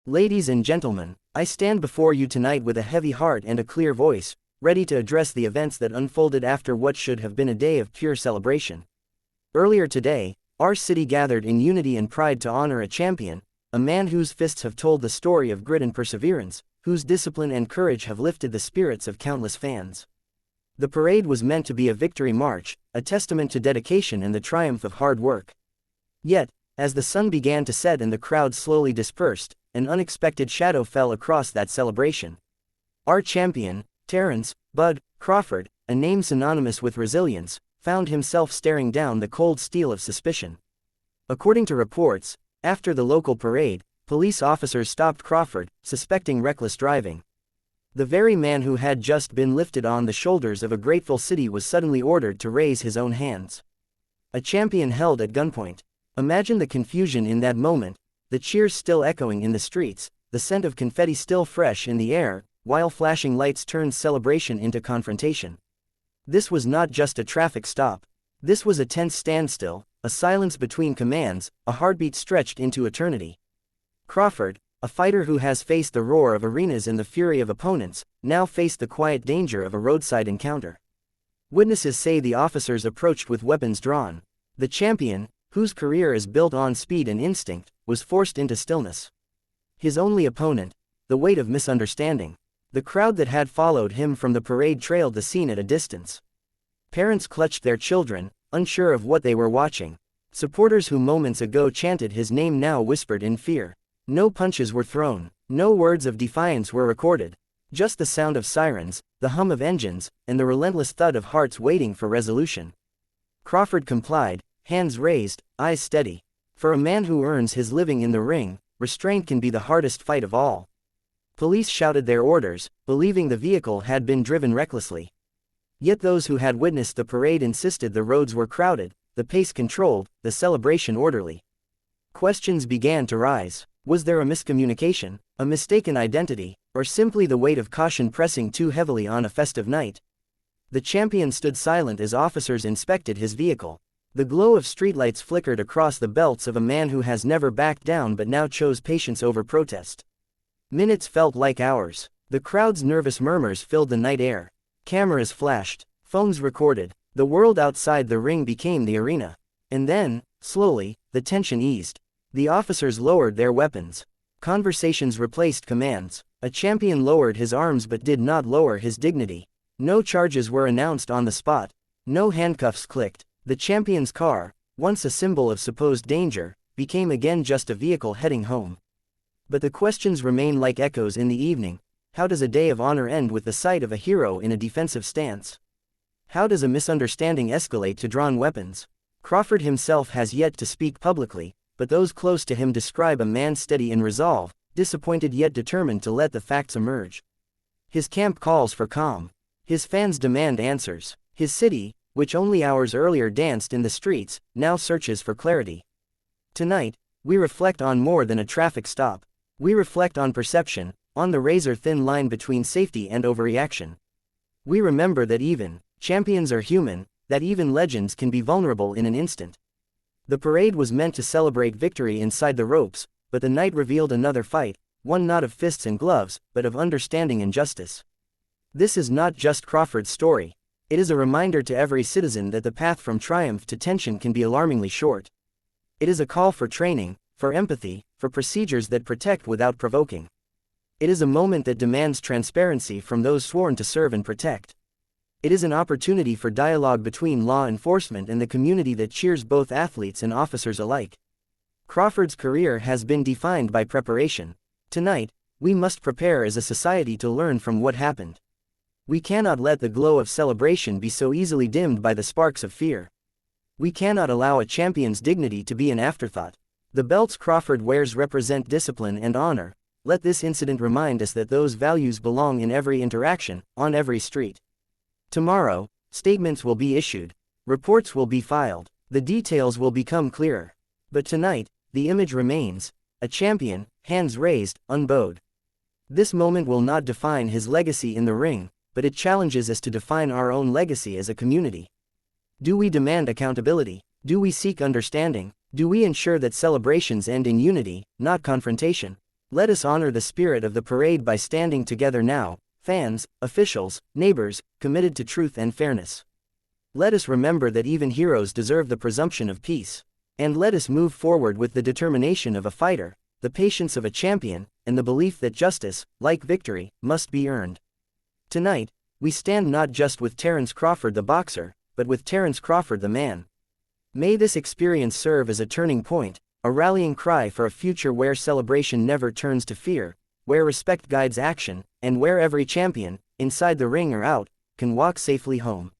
Ladies and gentlemen, I stand before you tonight with a heavy heart and a clear voice, ready to address the events that unfolded after what should have been a day of pure celebration. Earlier today, our city gathered in unity and pride to honor a champion, a man whose fists have told the story of grit and perseverance, whose discipline and courage have lifted the spirits of countless fans. The parade was meant to be a victory march, a testament to dedication and the triumph of hard work. Yet, as the sun began to set and the crowd slowly dispersed, an unexpected shadow fell across that celebration. Our champion, Terence, Crawford, a name synonymous with resilience, found himself staring down the cold steel of suspicion. According to reports, after the local parade, police officers stopped Crawford, suspecting reckless driving. The very man who had just been lifted on the shoulders of a grateful city was suddenly ordered to raise his own hands. A champion held at gunpoint. Imagine the confusion in that moment, the cheers still echoing in the streets, the scent of confetti still fresh in the air, while flashing lights turned celebration into confrontation. This was not just a traffic stop. This was a tense standstill, a silence between commands, a heartbeat stretched into eternity. Crawford, a fighter who has faced the roar of arenas and the fury of opponents, now faced the quiet danger of a roadside encounter. Witnesses say the officers approached with weapons drawn. The champion, whose career is built on speed and instinct, was forced into stillness. His only opponent, the weight of misunderstanding. The crowd that had followed him from the parade trailed the scene at a distance. Parents clutched their children, unsure of what they were watching. Supporters who moments ago chanted his name now whispered in fear. No punches were thrown, no words of defiance were recorded. Just the sound of sirens, the hum of engines, and the relentless thud of hearts waiting for resolution. Crawford complied, hands raised, eyes steady. For a man who earns his living in the ring, restraint can be the hardest fight of all. Police shouted their orders, believing the vehicle had been driven recklessly. Yet those who had witnessed the parade insisted the roads were crowded, the pace controlled, the celebration orderly. Questions began to rise. Was there a miscommunication, a mistaken identity, or simply the weight of caution pressing too heavily on a festive night? The champion stood silent as officers inspected his vehicle. The glow of streetlights flickered across the belts of a man who has never backed down but now chose patience over protest. Minutes felt like hours. The crowd's nervous murmurs filled the night air. Cameras flashed, phones recorded. The world outside the ring became the arena. And then, slowly, the tension eased. The officers lowered their weapons. Conversations replaced commands. A champion lowered his arms but did not lower his dignity. No charges were announced on the spot. No handcuffs clicked. The champion's car, once a symbol of supposed danger, became again just a vehicle heading home. But the questions remain like echoes in the evening. How does a day of honor end with the sight of a hero in a defensive stance? How does a misunderstanding escalate to drawn weapons? Crawford himself has yet to speak publicly, but those close to him describe a man steady in resolve, disappointed yet determined to let the facts emerge. His camp calls for calm. His fans demand answers. His city, which only hours earlier danced in the streets, now searches for clarity. Tonight, we reflect on more than a traffic stop. We reflect on perception, on the razor-thin line between safety and overreaction. We remember that even champions are human, that even legends can be vulnerable in an instant. The parade was meant to celebrate victory inside the ropes, but the night revealed another fight, one not of fists and gloves, but of understanding and justice. This is not just Crawford's story. It is a reminder to every citizen that the path from triumph to tension can be alarmingly short. It is a call for training, for empathy, for procedures that protect without provoking. It is a moment that demands transparency from those sworn to serve and protect. It is an opportunity for dialogue between law enforcement and the community that cheers both athletes and officers alike. Crawford's career has been defined by preparation. Tonight, we must prepare as a society to learn from what happened. We cannot let the glow of celebration be so easily dimmed by the sparks of fear. We cannot allow a champion's dignity to be an afterthought. The belts Crawford wears represent discipline and honor. Let this incident remind us that those values belong in every interaction, on every street. Tomorrow, statements will be issued. Reports will be filed. The details will become clearer. But tonight, the image remains. A champion, hands raised, unbowed. This moment will not define his legacy in the ring, but it challenges us to define our own legacy as a community. Do we demand accountability? Do we seek understanding? Do we ensure that celebrations end in unity, not confrontation? Let us honor the spirit of the parade by standing together now, fans, officials, neighbors, committed to truth and fairness. Let us remember that even heroes deserve the presumption of peace. And let us move forward with the determination of a fighter, the patience of a champion, and the belief that justice, like victory, must be earned. Tonight, we stand not just with Terence Crawford the boxer, but with Terence Crawford the man. May this experience serve as a turning point, a rallying cry for a future where celebration never turns to fear, where respect guides action, and where every champion, inside the ring or out, can walk safely home.